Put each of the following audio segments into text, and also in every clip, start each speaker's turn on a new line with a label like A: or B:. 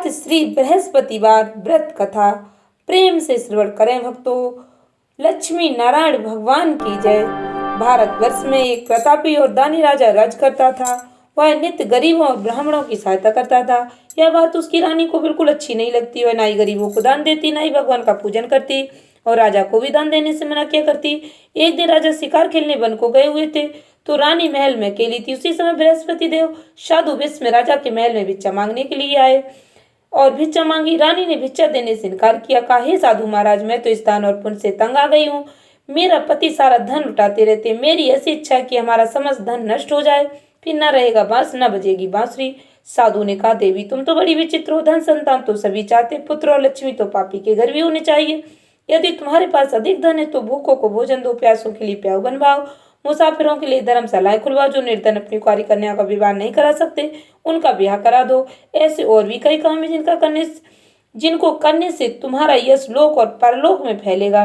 A: अथ श्री बृहस्पतिवार व्रत कथा। प्रेम से श्रवण करें भक्तों। लक्ष्मी नारायण भगवान की जय। भारतवर्ष में एक प्रतापी और दानी राजा राज करता था। वह नित्य गरीबों और ब्राह्मणों की सहायता करता था। यह बात उसकी रानी को बिल्कुल अच्छी नहीं लगती। वह ना ही गरीबों को दान देती, ना ही भगवान का पूजन करती, और राजा को भी दान देने से मना किया करती। एक दिन राजा शिकार खेलने वन को गए हुए थे, तो रानी महल में अकेली थी। उसी समय बृहस्पति देव साधु वेश में राजा के महल में भिक्षा मांगने के लिए आए और भिक्षा मांगी। रानी ने भिक्षा देने से इनकार किया। कहा, हे साधु महाराज, मैं तो इस दान और पुण्य से तंग आ गई हूँ। मेरा पति सारा धन लुटाते रहते। मेरी ऐसी इच्छा है कि हमारा समस्त धन नष्ट हो जाए, फिर न रहेगा बांस, न बजेगी बांसुरी। साधु ने कहा, देवी तुम तो बड़ी विचित्र हो। धन संतान तो सभी चाहते, पुत्र और लक्ष्मी तो पापी के घर भी होने चाहिए। यदि तुम्हारे पास अधिक धन है तो भूखों को भोजन दो, प्यासों के लिए प्याऊ बनवाओ, मुसाफिरों के लिए धर्मशालाएं खुलवाओ। जो निर्धन अपनी कुंवारी कन्या का विवाह नहीं करा सकते, उनका ब्याह करा दो। ऐसे और भी कई काम है जिनको करने से तुम्हारा यश लोक और परलोक में फैलेगा।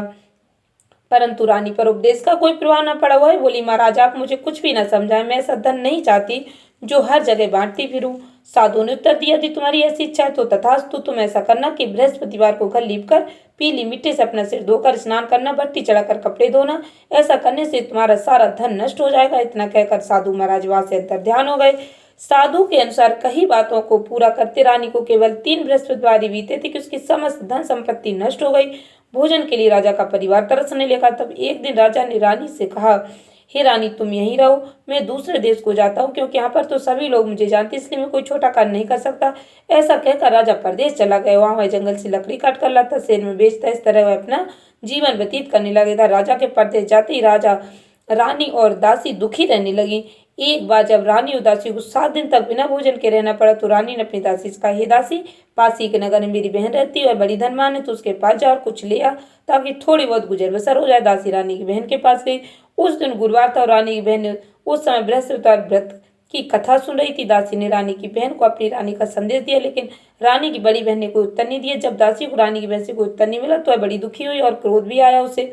A: परंतु रानी पर उपदेश का कोई प्रभाव न पड़ा। वह बोली, महाराज आप मुझे कुछ भी न समझाएं। मैं ऐसा धन नहीं चाहती जो हर जगह बांटती फिरूं। साधु ने उत्तर दिया, यदि तुम्हारी ऐसी इच्छा है तो तथास्तु। तुम ऐसा करना कि बृहस्पतिवार को घर लीपकर पीली मिट्टी से अपना सिर धोकर स्नान करना, भट्टी चढ़ाकर कपड़े धोना। ऐसा करने से तुम्हारा सारा धन नष्ट हो जाएगा। इतना कहकर साधु महाराज वहां से अंतर्ध्यान हो गए। साधु के अनुसार कई बातों को पूरा करते रानी को केवल 3 बृहस्पतिवार बीते थे कि उसकी समस्त धन संपत्ति नष्ट हो गई। भोजन के लिए राजा का परिवार तरसने लगा। तब एक दिन राजा ने रानी से कहा, हे रानी तुम यहीं रहो, मैं दूसरे देश को जाता हूँ, क्योंकि यहाँ पर तो सभी लोग मुझे जानते, इसलिए मैं कोई छोटा कार्य नहीं कर सकता। ऐसा कहकर राजा परदेश चला गया। वहां वह जंगल से लकड़ी काट कर लाता, शहर में बेचता। इस तरह वह अपना जीवन व्यतीत करने लगा था। राजा के परदेश जाते ही राजा, रानी और दासी दुखी रहने लगी। एक बार जब रानी और दासी को 7 दिन तक बिना भोजन के रहना पड़ा, तो रानी ने अपनी दासी से कहा, हे दासी, पास ही के नगर में मेरी बहन रहती है, वह बड़ी धनवान है, तो उसके पास जा और कुछ ले आ, ताकि थोड़ी बहुत गुजर बसर हो जाए। दासी रानी की बहन के पास गई। उस दिन गुरुवार था और रानी की बहन ने उस समय बृहस्पतिवार व्रत की कथा सुन रही थी। दासी ने रानी की बहन को अपनी रानी का संदेश दिया, लेकिन रानी की बड़ी बहन ने कोई उत्तर नहीं दिया। जब दासी को रानी की बहन से कोई उत्तर नहीं मिला तो वह बड़ी दुखी हुई और क्रोध भी आया उसे।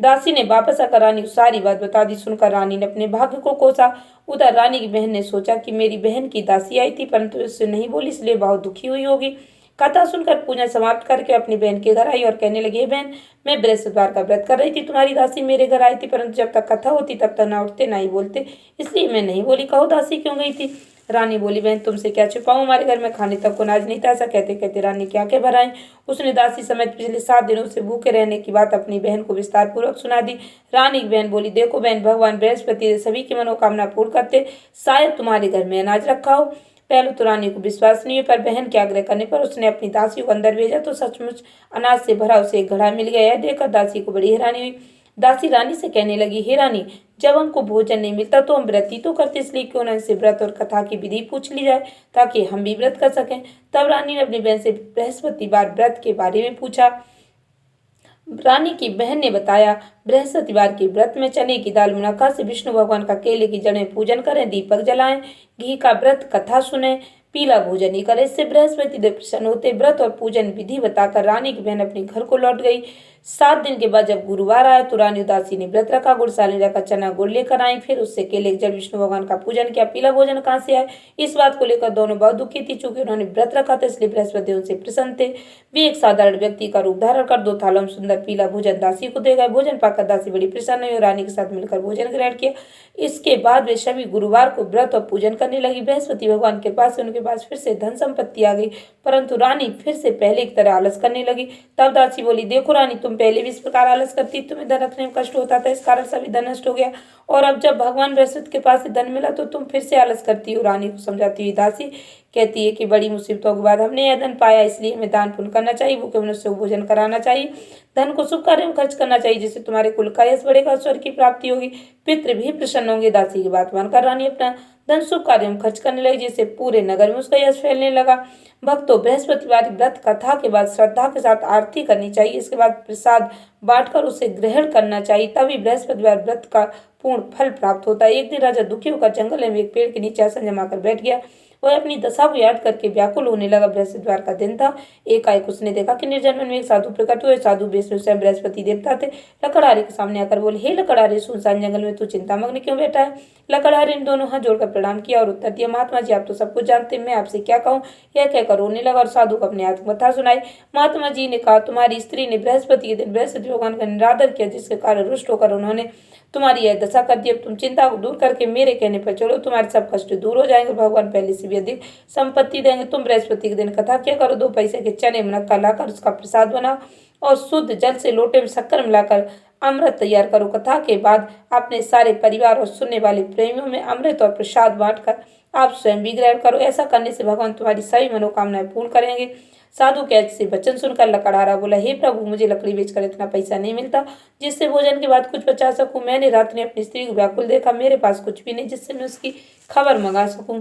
A: दासी ने वापस आकर रानी को सारी बात बता दी। सुनकर रानी ने अपने भाग्य को कोसा। उधर रानी की बहन ने सोचा कि मेरी बहन की दासी आई थी, परंतु उससे नहीं बोली, इसलिए बहुत दुखी हुई होगी। कथा सुनकर पूजा समाप्त करके अपनी बहन के घर आई और कहने लगी, हे बहन, मैं बृहस्पतिवार का व्रत कर रही थी, तुम्हारी दासी मेरे घर आई थी, परंतु जब तक कथा होती तब तक ना उठते ना ही बोलते, इसलिए मैं नहीं बोली। कहो दासी क्यों गई थी? रानी बोली, बहन तुमसे क्या छुपाऊं, हमारे घर में खाने तक को अनाज नहीं था। ऐसा कहते कहते रानी की आंखें भर आईं। उसने दासी समेत पिछले 7 दिनों से भूखे रहने की बात अपनी बहन को विस्तार पूर्वक सुना दी। रानी की बहन बोली, देखो बहन, भगवान बृहस्पति सभी की मनोकामना पूर्ण करते, शायद तुम्हारे घर में अनाज रखा हो। पहले तो रानी को विश्वास नहीं हुआ, पर बहन के आग्रह करने पर उसने अपनी दासी को अंदर भेजा तो सचमुच अनाज से भरा उसे एक घड़ा मिल गया। यह देखकर दासी को बड़ी हैरानी हुई। दासी रानी से कहने लगी, हे रानी, जब हमको भोजन नहीं मिलता तो हम व्रत ही तो करते, इसलिए क्यों न इनसे व्रत और कथा की विधि पूछ ली जाए, ताकि हम भी व्रत कर सकें। तब रानी ने अपनी बहन से बृहस्पतिवार व्रत के बारे में पूछा। रानी की बहन ने बताया, बृहस्पतिवार के व्रत में चने की दाल, मुनक्का से विष्णु भगवान का केले की जड़ें पूजन करें, दीपक जलाएं, घी का व्रत, कथा सुने, पीला भोजन ही करें, इससे बृहस्पति देव प्रसन्न होते। व्रत और पूजन विधि बताकर रानी की बहन अपने घर को लौट गई। 7 दिन के बाद जब गुरुवार आया तो रानी उदासी ने व्रत रखा। गुड़साल में जाकर चना गुड़ लेकर आई, फिर उससे केले के जड़, विष्णु भगवान का पूजन किया। पीला भोजन कहाँ से आए, इस बात को लेकर दोनों बहुत दुखी थी। चूंकि उन्होंने व्रत रखा था, इसलिए बृहस्पति उनसे प्रसन्न थे। वे एक साधारण व्यक्ति का रूप धारण कर 2 थालों में सुंदर पीला भोजन दासी को दे गए। भोजन पाकर दासी बड़ी प्रसन्न हुई और रानी के साथ मिलकर भोजन ग्रहण किया। इसके बाद वे सभी गुरुवार को व्रत और पूजन करने लगी। बृहस्पति भगवान के पास उनके पास फिर से धन संपत्ति आ गई, परंतु रानी फिर से पहले की तरह आलस करने लगी। तब दासी बोली, देखो रानी, तुम पहले भी इस प्रकार आलस करती, तुम्हें धन रखने में कष्ट होता था, इस कारण सभी धन नष्ट हो गया, और अब जब भगवान बृहस्पति के पास से धन मिला तो तुम फिर से आलस करती हो। रानी को समझाती हुई दासी कहती है कि बड़ी मुसीबतों के बाद हमने यह धन पाया, इसलिए हमें दान पुण्य करना चाहिए, भूखे मनुष्य को भोजन कराना चाहिए, धन को शुभ कार्य में खर्च करना चाहिए, जिससे तुम्हारे कुल का यश बढ़ेगा, स्वर्ग की प्राप्ति होगी, पितृ भी प्रसन्न होंगे। दासी की बात मानकर रानी अपना धन शुभ कार्य में खर्च करने लगी, जिससे पूरे नगर में उसका यश फैलने लगा। भक्तों, बृहस्पतिवार व्रत कथा के बाद श्रद्धा के साथ आरती करनी चाहिए। इसके बाद प्रसाद बांटकर उसे ग्रहण करना चाहिए, तभी बृहस्पतिवार व्रत का पूर्ण फल प्राप्त होता है। एक दिन राजा दुखी होकर जंगल में एक पेड़ के नीचे आसन जमाकर बैठ गया। वह अपनी दशा को याद करके व्याकुल होने लगा। बृहस्पतिवार का दिन था। एकाएक उसने देखा कि निर्जन वन में एक साधु प्रकट हुए। साधु वेश में स्वयं बृहस्पति देवता थे। लकड़हारे के सामने आकर बोले, हे लकड़हारे, सुनसान जंगल में तू चिंतामग्न क्यों बैठा है? लकड़हारे ने दोनों हाथ जोड़कर प्रणाम किया और उत्तर दिया, महात्मा जी, आप तो सब कुछ जानते हैं, मैं आपसे क्या कहूँ? यह कहकर रोने लगा और साधु को अपनी आत्मकथा सुनाई। महात्मा जी ने कहा, तुम्हारी स्त्री ने बृहस्पति के दिन बृहस्पति भगवान का निरादर किया, जिसके कारण रुष्ट होकर उन्होंने तुम्हारी यह दशा कर दी। अब तुम चिंता को दूर करके मेरे कहने पर चलो, तुम्हारे सब कष्ट दूर हो जाएंगे। भगवान पहले से भी अधिक संपत्ति देंगे। तुम बृहस्पति के दिन कथा क्या करो, 2 पैसे के चने मुनक्का लाकर उसका प्रसाद बनाओ और शुद्ध जल से लोटे में शक्कर मिलाकर अमृत तैयार करो। कथा के बाद अपने सारे परिवार और सुनने वाले प्रेमियों में अमृत और प्रसाद बांटकर आप स्वयं भी ग्रहण करो। ऐसा करने से भगवान तुम्हारी सभी मनोकामनाएं पूर्ण करेंगे। साधु के ऐसे वचन सुनकर लकड़हारा बोला, हे प्रभु, मुझे लकड़ी बेचकर इतना पैसा नहीं मिलता जिससे भोजन के बाद कुछ बचा सकूं। मैंने रात में अपनी स्त्री को व्याकुल देखा, मेरे पास कुछ भी नहीं जिससे मैं उसकी खबर मंगा सकूं।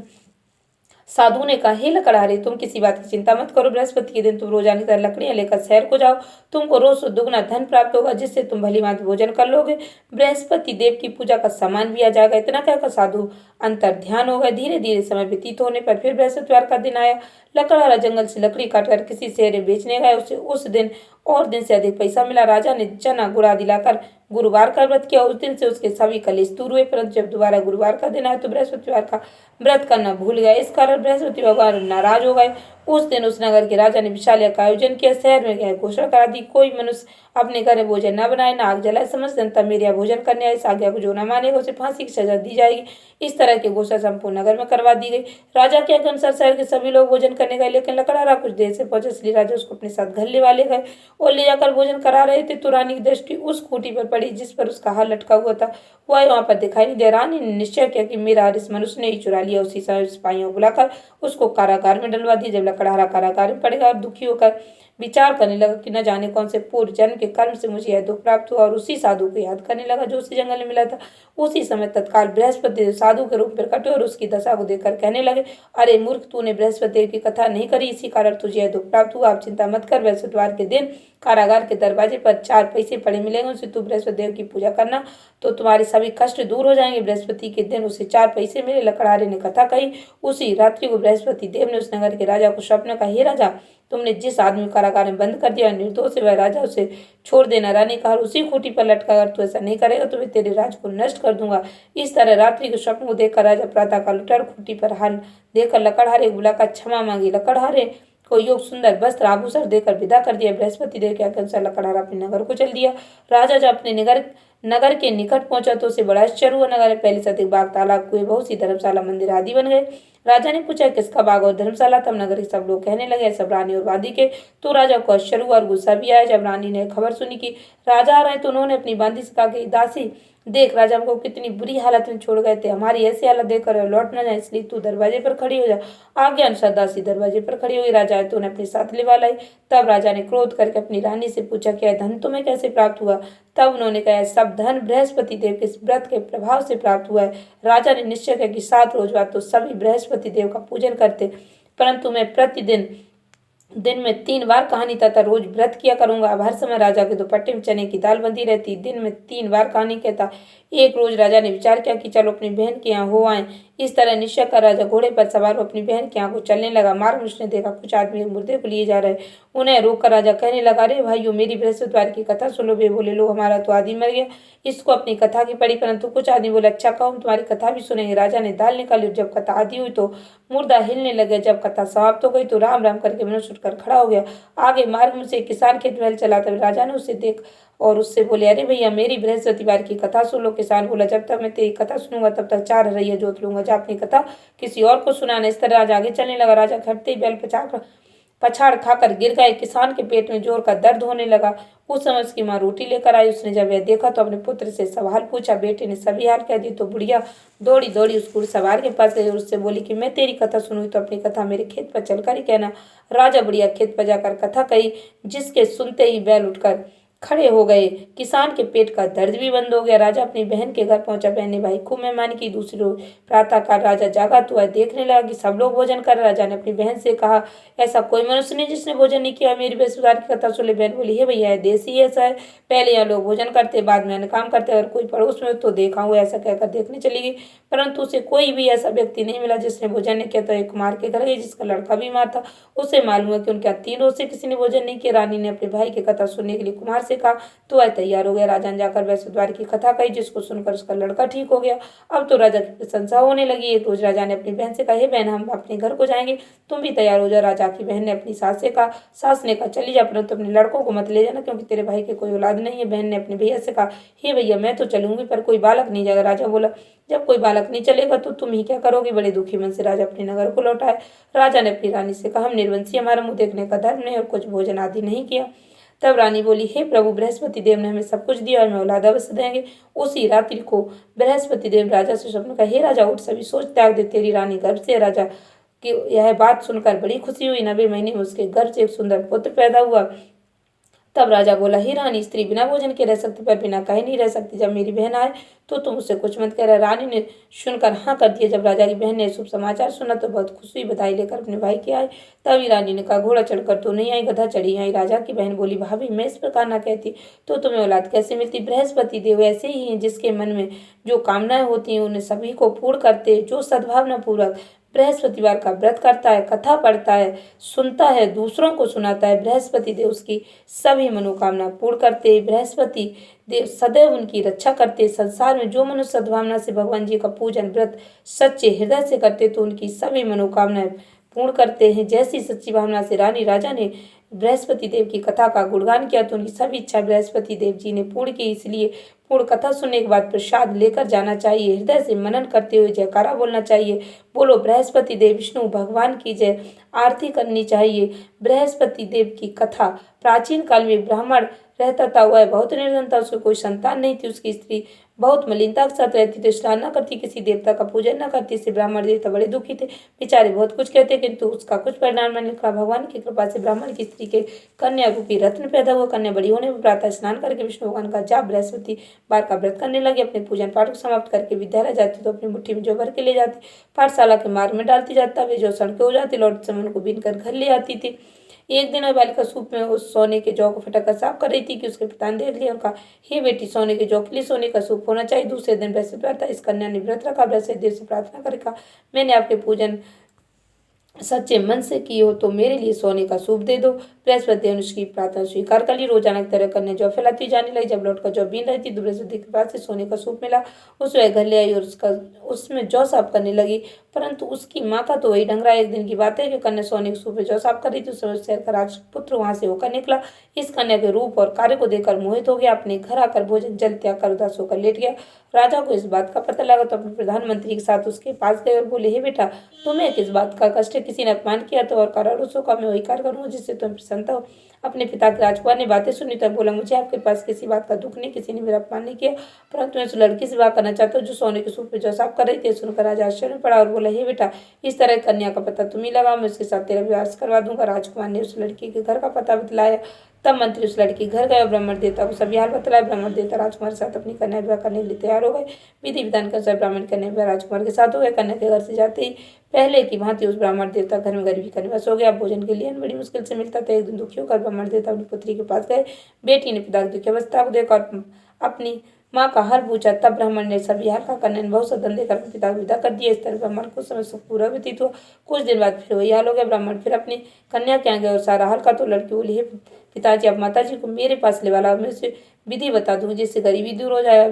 A: साधु ने कहा, हे लकड़हारे, तुम किसी बात की चिंता मत करो। बृहस्पति के दिन तुम रोजाना की तरह लकड़ियां लेकर शहर को जाओ। तुमको रोज दुगना धन प्राप्त होगा, जिससे तुम भली भांति भोजन कर लोगे। बृहस्पति देव की पूजा का सामान भी आ जाएगा। इतना कहकर साधु अंतर ध्यान हो गए। धीरे धीरे समय व्यतीत होने पर फिर बृहस्पतिवार का दिन आया। लकड़हारा जंगल से लकड़ी काटकर किसी शहर में बेचने गए। उसे उस दिन और दिन से अधिक पैसा मिला। राजा ने चना गुड़ा दिलाकर गुरुवार का व्रत किया। उस दिन से उसके सभी कलेश दूर हुए। परंतु जब दोबारा गुरुवार का दिन आया तो बृहस्पतिवार का व्रत करना भूल गया। इस कारण बृहस्पति भगवान नाराज हो गए। उस दिन उस नगर के राजा ने विशाल यज्ञ का आयोजन किया। शहर में यह घोषणा करा दी, कोई मनुष्य अपने घर में भोजन न बनाए, न आग जलाए। समस्त जनता मेरे यहाँ भोजन करने आए। इस आज्ञा को जो न मानेगा उसे फांसी की सजा दी जाएगी। इस तरह की घोषणा संपूर्ण नगर में करवा दी गई। राजा के अनुसार शहर के सभी लोग भोजन करने गए, लेकिन लकड़हारा कुछ देर से पहुंचे, इसलिए राजा उसको अपने साथ घर ले गए और ले जाकर भोजन करा रहे थे। तो रानी की दृष्टि उस खूंटी पर पड़ी जिस पर उसका हार लटका हुआ था। वह वहां पर दिखाई नहीं दिया। रानी ने निश्चय किया कि मेरा हार इस मनुष्य ने ही चुरा लिया। उसी समय सिपाहियों को बुलाकर उसको कारागार में डलवा दिया। जब लकड़हारा कारागार में पड़ेगा और दुखी होकर विचार करने लगा कि न जाने कौन से पूर्व जन्म के कर्म से मुझे यह दुख प्राप्त हुआ, और उसी साधु को याद करने लगा जो उसी जंगल में मिला था। उसी समय तत्काल बृहस्पति साधु के रूप में प्रकट हुए और उसकी दशा को देखकर कहने लगे, अरे मूर्ख, तूने बृहस्पति देव की कथा नहीं करी, इसी कारण तुझे यह दुख प्राप्त हुआ। आप चिंता मत कर। बृहस्पतिवार के दिन कारागार के दरवाजे पर 4 पैसे पड़े मिलेंगे, उसे तू बृहस्पति देव की पूजा करना तो तुम्हारे सभी कष्ट दूर हो जाएंगे। बृहस्पति के दिन उसे 4 पैसे मिले। लकड़हारे ने कथा कही। उसी रात्रि को बृहस्पति देव ने उस नगर के राजा को स्वप्न का, हे राजा, तुमने जिस आदमी को कारागार में बंद कर दिया निर्दोष है, वह राजा उसे छोड़ देना। रानी कहा, उसी खूंटी पर लटका कर तू ऐसा नहीं करेगा तो मैं तेरे राज को नष्ट कर दूंगा। इस तरह रात्रि के स्वप्न को देखकर राजा प्रातः काल उठा और खूंटी पर हाल देखकर लकड़हारे को बुलाकर क्षमा मांगी। लकड़हारे को योग सुंदर वस्त्र आभूषण देकर विदा कर दिया। बृहस्पति देव के अनुसार लकड़हारा अपने नगर को चल दिया। राजा जब अपने नगर के निकट पहुंचा तो उसे बड़ा आश्चर्य हुआ। नगर में पहले से अधिक बाग, तालाब, कुएं, बहुत सी धर्मशाला, मंदिर आदि बन गए। राजा ने पूछा, किसका बाग और धर्मशाला? तब नगर के सब लोग कहने लगे, सब रानी और वादी के। तो राजा को आश्चर्य हुआ और गुस्सा भी आया। जब रानी ने खबर सुनी कि राजा आ रहे तो उन्होंने अपनी बांदी से कहा कि दासी देख, राजा हमको कितनी बुरी हालत में छोड़ गए थे, हमारी ऐसी हालत देखकर लौट न जाए, इसलिए तू दरवाजे पर खड़ी हो जा। आज्ञा अनुसार दासी दरवाजे पर खड़ी हुई। राजा तो उन्हें अपने साथ लिवा लाई। तब राजा ने क्रोध करके अपनी रानी से पूछा, क्या धन तुम्हें कैसे प्राप्त हुआ? तब उन्होंने कहा, सब धन बृहस्पति देव के व्रत के प्रभाव से प्राप्त हुआ है। राजा ने निश्चय किया कि 7 रोज बाद तो सभी बृहस्पति देव का पूजन करते, परंतु मैं प्रतिदिन दिन में 3 बार कहानी तथा रोज व्रत किया करूंगा। अब हर समय राजा के दुपट्टे में चने की दाल बंधी रहती। दिन में 3 बार कहानी कहता। एक रोज राजा ने विचार किया कि चलो अपनी बहन के यहाँ हो आए। इस तरह निश्चय कर राजा घोड़े पर सवार अपनी बहन के यहाँ को चलने लगा। मार्ग में उसने देखा कुछ आदमी एक मुर्दे को लिए जा रहे। उन्हें रोककर राजा कहने लगा, अरे भाइयों, मेरी बृहस्पतिवार की कथा सुनो। वे बोले, लो, हमारा तो आदमी मर गया, इसको अपनी कथा की पड़ी। परंतु कुछ आदमी बोले, अच्छा कहो, हम तुम्हारी कथा भी सुनेंगे। राजा ने दाल निकाली। जब कथा आदि हुई तो मुर्दा हिलने लगे। जब कथा समाप्त हो गई तो राम राम करके मनुष्य उठकर खड़ा हो गया। आगे मार्ग में से एक किसान खेत में हल चलाता हुआ राजा ने उसे देख और उससे बोले, अरे भैया, मेरी बृहस्पतिवार की कथा सुन लो। किसान बोला, जब तक मैं तेरी कथा सुनूंगा तब तक 4 हरैया जोत लूंगा, जा अपनी कथा किसी और को सुनाना। इस तरह राजा आगे चलने लगा। राजा घटते ही बैल पछाड़ खाकर गिर गए। किसान के पेट में जोर का दर्द होने लगा। उस समय उसकी माँ रोटी लेकर आई। उसने जब यह देखा तो अपने पुत्र से सवाल पूछा। बेटे ने सभी हाल कह दी तो बुढ़िया दौड़ी दौड़ी उस घुड़सवार के पास गई और उससे बोली कि मैं तेरी कथा सुनूंगी तो अपनी कथा मेरे खेत पर चलकर ही कहना। राजा बुढ़िया खेत पर जाकर कथा कही, जिसके सुनते ही बैल उठकर खड़े हो गए। किसान के पेट का दर्द भी बंद हो गया। राजा अपनी बहन के घर पहुंचा। बहन ने भाई खूब मेहमानी की। दूसरी रोज प्रातःकाल राजा जागा तो वह देखने लगा कि सब लोग भोजन कर। राजा ने अपनी बहन से कहा, ऐसा कोई मनुष्य नहीं जिसने भोजन नहीं किया। मेरी बृहस्पतिवार की कथा सुन ले। बहन बोली, हे भैया, देश ही ऐसा है, पहले यहाँ लोग भोजन करते, बाद में अन्य काम करते, अगर कोई पड़ोस में तो देखा हुआ। ऐसा कहकर देखने चली गई। परंतु उसे कोई भी ऐसा व्यक्ति नहीं मिला जिसने भोजन नहीं किया। तो एक कुमार के घर गई जिसका लड़का बीमार था। उसे मालूम है कि उनके यहाँ 3 रोज से किसी ने भोजन नहीं किया। रानी ने अपने भाई की कथा सुनने के लिए कुमार से कहा, तो वह तैयार हो गया। राजा ने जाकर वैश्य द्वार की कथा कही, जिसको सुनकर उसका लड़का ठीक हो गया। अब तो राजा की प्रशंसा होने लगी। एक रोज राजा ने अपनी बहन से कहा, हे बहन, हम अपने घर को जाएंगे, तुम भी तैयार हो जाओ। राजा की बहन ने अपनी सास से कहा। सास ने कहा, चली जा, परंतु अपने लड़कों को मत ले जाना, क्योंकि तेरे भाई के कोई औलाद नहीं है। बहन ने अपने भैया से कहा, हे भैया, मैं तो चलूंगी, पर कोई बालक नहीं जाएगा। राजा बोला, जब कोई बालक नहीं चलेगा तो तुम ही क्या करोगे। बड़े दुखी मन से राजा अपने नगर को लौटाए। राजा ने अपनी रानी से कहा, हम निर्वंशी, हमारा मुंह देखने का धर्म नहीं और कुछ भोजन आदि नहीं किया। तब रानी बोली, हे प्रभु, बृहस्पति देव ने हमें सब कुछ दिया और हमें औलाद अवश्य देंगे। उसी रात्रि को बृहस्पति देव राजा से स्वप्न कहा, हे राजा, उठ, सभी सोच त्याग दे, तेरी रानी गर्भ से। राजा की यह बात सुनकर बड़ी खुशी हुई। 90 महीने में उसके गर्भ से एक सुंदर पुत्र पैदा हुआ। तब राजा बोला, हे रानी, स्त्री बिना भोजन के रह सकती, पर बिना कहे नहीं रह सकती। जब मेरी बहन आए तो तुम उससे कुछ मत कह। रानी ने सुनकर हाँ कर दिया। जब राजा की बहन ने शुभ समाचार सुना तो बहुत खुश हुई, बधाई लेकर अपने भाई के आए। तभी रानी ने कहा, घोड़ा चढ़कर तो नहीं आई, गधा चढ़ी आई। राजा की बहन बोली, भाभी, मैं इस प्रकार ना कहती तो तुम्हें औलाद कैसे मिलती। बृहस्पति देव ऐसे ही हैं, जिसके मन में जो कामनाएं होती हैं उन्हें सभी को पूर्ण करते। जो सद्भावना पूर्वक बृहस्पतिवार का व्रत करता है, कथा पढ़ता है, सुनता है, दूसरों को सुनाता है, बृहस्पति देव उसकी सभी मनोकामना पूर्ण करते। बृहस्पति देव सदैव उनकी रक्षा करते। संसार में जो मनुष्य सद्भावना से भगवान जी का पूजन व्रत सच्चे हृदय से करते तो उनकी सभी मनोकामनाएं पूर्ण करते हैं। जैसी सच्ची भावना से रानी राजा ने बृहस्पति देव की कथा का गुणगान किया तो उनकी सभी इच्छा बृहस्पति देव जी ने पूर्ण की। इसलिए पूर्ण कथा सुनने के बाद प्रसाद लेकर जाना चाहिए। हृदय से मनन करते हुए जयकारा बोलना चाहिए, बोलो बृहस्पति देव विष्णु भगवान की जय। आरती करनी चाहिए। बृहस्पति देव की कथा प्राचीन काल में ब्राह्मण रहता था, वह बहुत निर्धन था, उसको कोई संतान नहीं थी। उसकी स्त्री बहुत मलिनता के साथ रहती थी, स्नान न करती, किसी देवता का पूजन न करती। इससे ब्राह्मण देवता बड़े दुखी थे, बेचारे बहुत कुछ कहते, किंतु उसका कुछ परिणाम नहीं निकला। भगवान की कृपा से ब्राह्मण की स्त्री के कन्या रूपी रत्न पैदा हुआ। कन्या बड़ी होने पर प्रातः स्नान करके विष्णु भगवान का जाप बृहस्पति बार का व्रत करने लगे। अपने पूजन पाठ को समाप्त करके विद्यालय जाती तो अपनी मुट्ठी में जो भर के ले जाती, पाठशाला के मार्ग में डालती जाता। वे जो सड़के हो जाती, लौटते समय उनको बीन कर घर ले आती थी। एक दिन वह बालिका सूप में उस सोने के जौ को फटक कर साफ कर रही थी कि उसके पिता ने देख लिया और कहा, हे बेटी, सोने के जौ के लिए सोने का सूप होना चाहिए। दूसरे दिन बृहस्पतिवार था। इस कन्या ने व्रत रखा। बृहस्पति देव से प्रार्थना कर कहा, मैंने आपके पूजन सच्चे मन से की हो तो मेरे लिए सोने का सूप दे दो। बृहस्पति देव ने उसकी प्रार्थना स्वीकार कर ली। रोजाना की तरह कन्या जौ फैलाती जाने लगी। जब लौटकर जौ बीन रही थी तो बृहस्पति के पास से सोने का सूप मिला। उसे घर ले आई और उसमें जौ साफ करने लगी, परंतु उसकी माँ का तो वही ढंग रहा। एक दिन की बात है कि कन्या सोने के सूप में जौ साफ कर रही थी। उस समय शहर का राजपुत्र वहां से होकर निकला। इस कन्या के रूप और कार्य को देखकर मोहित हो गया। अपने घर आकर भोजन जल त्याग कर उदास होकर लेट गया। राजा को इस बात का पता लगा तो अपने प्रधानमंत्री के साथ उसके पास गए और बोले, हे बेटा, तुम्हें किस बात का कष्ट है। किसी ने अपमान किया तो और कारारूसों का मैं वही कार्य करूँगा जिससे तुम प्रसन्न हो। अपने पिता के राजकुमार ने बातें सुनी तो बोला, मुझे आपके पास किसी बात का दुख नहीं, किसी ने मेरा अपमान नहीं किया, परंतु मैं उस लड़की से विवाह करना चाहता हूँ जो सोने के सूप में जो साफ कर रही थी। सुनकर राजा आश्चर्य में पड़ा और बोला, हे बेटा, इस तरह कन्या का पता तुम ही लगा, मैं उसके साथ तेरा विवाह करवा दूंगा। राजकुमार ने उस लड़की के घर का पता बतलाया। तब मंत्री उस लड़की घर गए और ब्राह्मण देवता को सभी हाल बतलाया। ब्राह्मण देवता राजकुमार के साथ अपनी कन्या विवाह करने के लिए तैयार हो गए। विधि विधान के अनुसार ब्राह्मण कन्या विवाह राजकुमार के साथ हो गया। कन्या के घर से जाते ही पहले की भांति उस ब्राह्मण देवता घर में गरीबी का निवास हो गया। भोजन के लिए बड़ी मुश्किल से मिलता था। एक दिन दुखी होकर ब्राह्मण देवता अपनी पुत्री के पास गए। बेटी ने पिता की दुखी अवस्था को देखकर अपनी माँ का हाल पूछा। तब ब्राह्मण ने सभी हाल का कन्या ने बहुत सदन देकर पिता को विदा कर दिया। इस तरह ब्राह्मण को समय सुख पूरा व्यतीत हुआ। कुछ दिन बाद फिर वही हाल हो गया। ब्राह्मण फिर अपनी कन्या के यहाँ गए और सारा हाल का तो लड़की बोली, हे पिताजी, आप माता जी को मेरे पास ले वाला, मैं उसे विधि बता दूंगी जिससे गरीबी दूर हो जाए।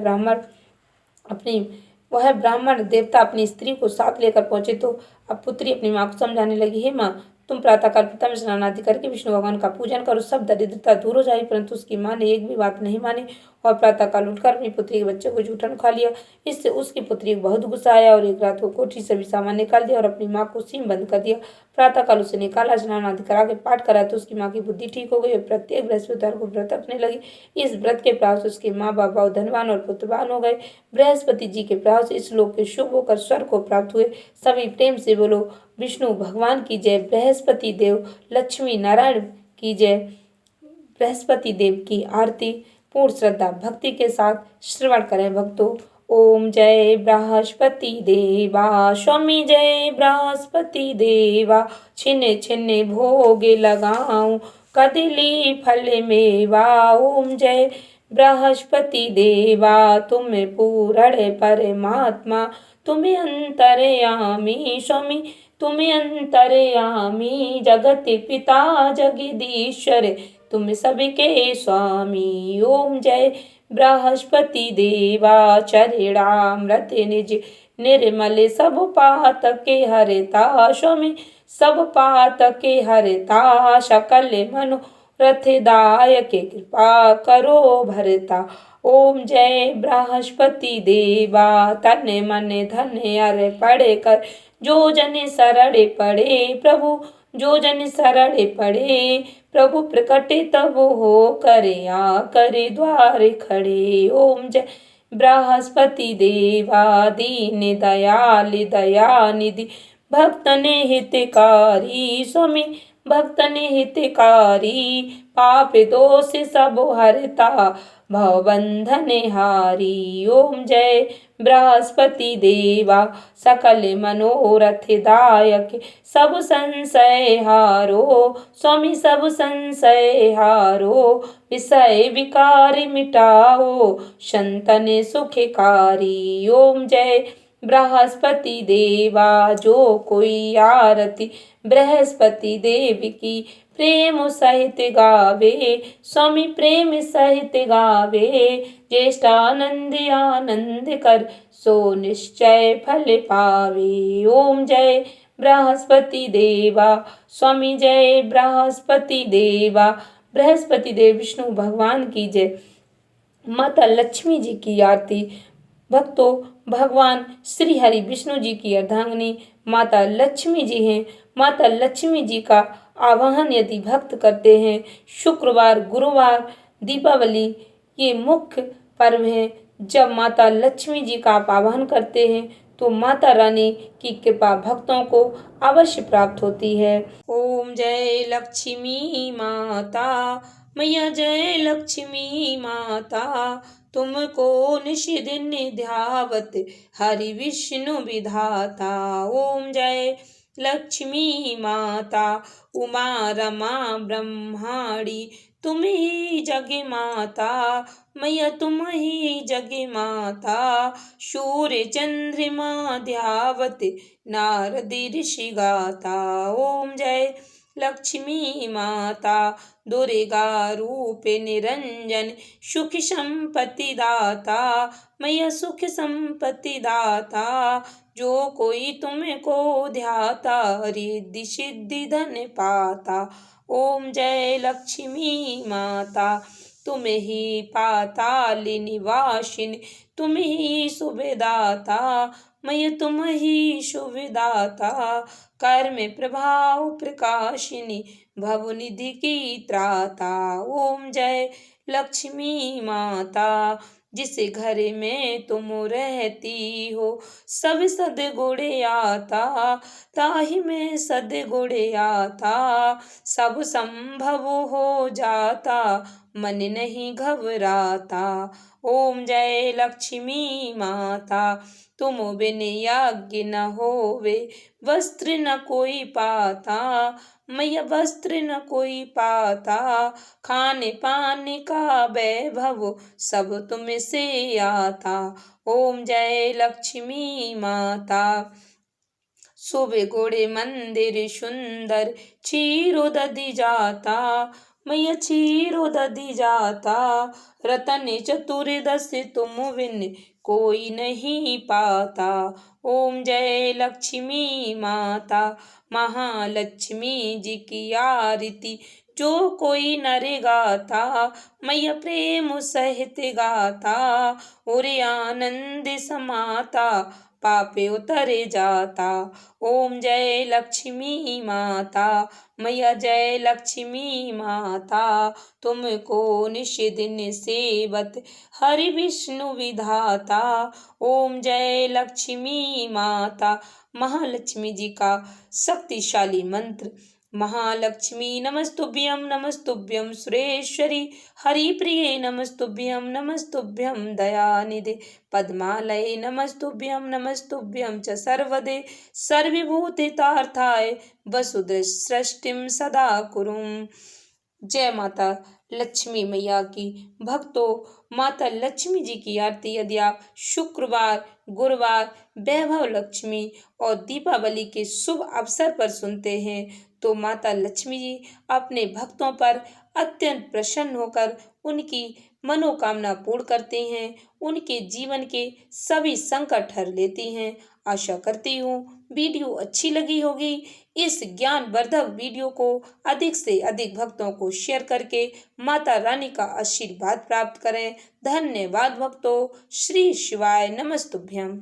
A: वह ब्राह्मण देवता अपनी स्त्री को साथ लेकर पहुंचे तो अब पुत्री अपनी माँ को समझाने लगी, हे माँ, तुम प्रातःकाल पिता में स्नान आदि करके विष्णु भगवान का पूजन करो, सब दरिद्रता दूर हो जाएगी। परंतु उसकी माँ ने एक भी बात नहीं मानी और प्रातःकाल उठकर अपनी पुत्री के बच्चे को जूठन खा लिया। इससे उसकी पुत्री को बहुत गुस्सा आया और एक रात को कोठी से भी सामान निकाल दिया और अपनी माँ को सीम बंद कर दिया। प्रातःकाल उसे निकाला, स्नान आदि करा के पाठ करा तो उसकी माँ की बुद्धि ठीक हो गई और प्रत्येक बृहस्पतिवार को व्रत रखने लगी। इस व्रत के प्रभाव से उसके माँ बाप बहुत धनवान और पुत्रवान हो गए। बृहस्पति जी के प्रभाव से इस लोक के शुभ होकर स्वर्ग को प्राप्त हुए। सभी प्रेम से बोलो विष्णु भगवान की जय। बृहस्पति देव लक्ष्मी नारायण की जय। बृहस्पति देव की आरती पूर्ण श्रद्धा भक्ति के साथ श्रवण करें भक्तों। ओम जय बृहस्पति देवा, स्वामी जय बृहस्पति देवा, छिन्ने छिन्ने भोगे लगाऊं, कदली फल मेवा। ओम जय बृहस्पति देवा तुम्हें पूर्ण परमात्मा, तुम्हें अंतर्यामी स्वामी, तुम्हें अंतर्यामी जगत पिता जगदीश्वर, तुम सबके स्वामी। ओम जय बृहस्पति देवा चरणामृत निज निर्मल, सब पात के हरता स्वामी, सब पात के हरता, सकल मनोरथ दायक कृपा करो भरता। ओम जय बृहस्पति देवा तन मन धन अर्पण कर, जो जन शरण पड़े प्रभु, जो जन शरण पड़े प्रभु, प्रकट तब हो करे आ करे द्वार खड़े। ओम जय बृहस्पति देवा दीन दयाल दयानिधि, भक्तन हितकारी स्वामी, भक्तन हितकारी, पाप दोष सब हरता भवबंधन हारी। ओम जय बृहस्पति देवा सकल मनोरथ दायक, सब संशय हारो स्वामी, सब संशय हारो, विषय विकार मिटाओ संतन सुखकारी। ओम जय बृहस्पति देवा जो कोई आरती बृहस्पति देव की, प्रेम सहित गावे स्वामी, प्रेम सहित गावे, ज्येष्ठानंद आनंद कर सो निश्चय फल पावे। ओम जय बृहस्पति देवा स्वामी, जय बृहस्पति देवा। बृहस्पति देव विष्णु भगवान की जय। माता लक्ष्मी जी की आरती। भक्तों, भगवान श्री हरि विष्णु जी की अर्धांगिनी माता लक्ष्मी जी हैं। माता लक्ष्मी जी का आवाहन यदि भक्त करते हैं, शुक्रवार, गुरुवार, दीपावली ये मुख्य पर्व हैं। जब माता लक्ष्मी जी का आप आवाहन करते हैं तो माता रानी की कृपा भक्तों को अवश्य प्राप्त होती है। ओम जय लक्ष्मी माता, मैया जय लक्ष्मी माता, तुमको निश दिन ध्यावत हरि विष्णु विधाता। ओम जय लक्ष्मी माता, उमा रमा ब्रह्माणी, तुम ही जग माता, मैया तुम ही जग माता, सूर्य चंद्रमा ध्यावत नारद ऋषि गाता। ओम जय लक्ष्मी माता, दुर्गा रूप निरंजन, सुख संपत्ति दाता, मैया सुख संपत्ति दाता, जो कोई तुमको ध्याता रिद्धि सिद्धि धन पाता। ओम जय लक्ष्मी माता, तुम ही पाताल निवासिनी, तुम ही शुभदाता, मैया तुम ही शुभदाता, कर्म प्रभाव प्रकाशिनी, भवनिधि की त्राता। ओम जय लक्ष्मी माता, जिस घर में तुम रहती हो सब सद्गुण आता, ताहि में सद्गुण आता, सब संभव हो जाता, मन नहीं घबराता। ओम जय लक्ष्मी माता, तुम बिन यज्ञ न होवे, वस्त्र न कोई पाता, मैया वस्त्र न कोई पाता, खाने पाने का वैभव सब तुम से आता। ओम जय लक्ष्मी माता, शुभ गुण मंदिर सुंदर, क्षीरो दधि जाता, मैया क्षीरो दधि जाता, रतन चतुर्दश तुम बिन कोई नहीं पाता। ओम जय लक्ष्मी माता, महालक्ष्मी जी की आरती जो कोई नर गाता, मैया प्रेम सहित गाता, और आनंद समाता, पापे उतरे जाता। ओम जय लक्ष्मी माता, मैया जय लक्ष्मी माता, तुमको निश दिन सेवत हरि विष्णु विधाता। ओम जय लक्ष्मी माता। महालक्ष्मी जी का शक्तिशाली मंत्र। महालक्ष्मी नमस्तुभ्यं नमस्तुभ्यं सुरेश्वरी, हरिप्रिये नमस्तुभ्यं नमस्तुभ्यं दयानिधे, पद्मालये नमस्तुभ्यं नमस्तुभ्यं च सर्वदे, सर्वभूतितार्थाय वसुधैव सृष्टिं सदा कुरुम्। जय माता लक्ष्मी मैया की। भक्तों, माता लक्ष्मी जी की आरती यदि आप शुक्रवार, गुरुवार, वैभव लक्ष्मी और दीपावली के शुभ अवसर पर सुनते हैं तो माता लक्ष्मी जी अपने भक्तों पर अत्यंत प्रसन्न होकर उनकी मनोकामना पूर्ण करती हैं, उनके जीवन के सभी संकट हर लेती हैं। आशा करती हूँ वीडियो अच्छी लगी होगी। इस ज्ञानवर्धक वीडियो को अधिक से अधिक भक्तों को शेयर करके माता रानी का आशीर्वाद प्राप्त करें। धन्यवाद भक्तों। श्री शिवाय नमस्तुभ्यम।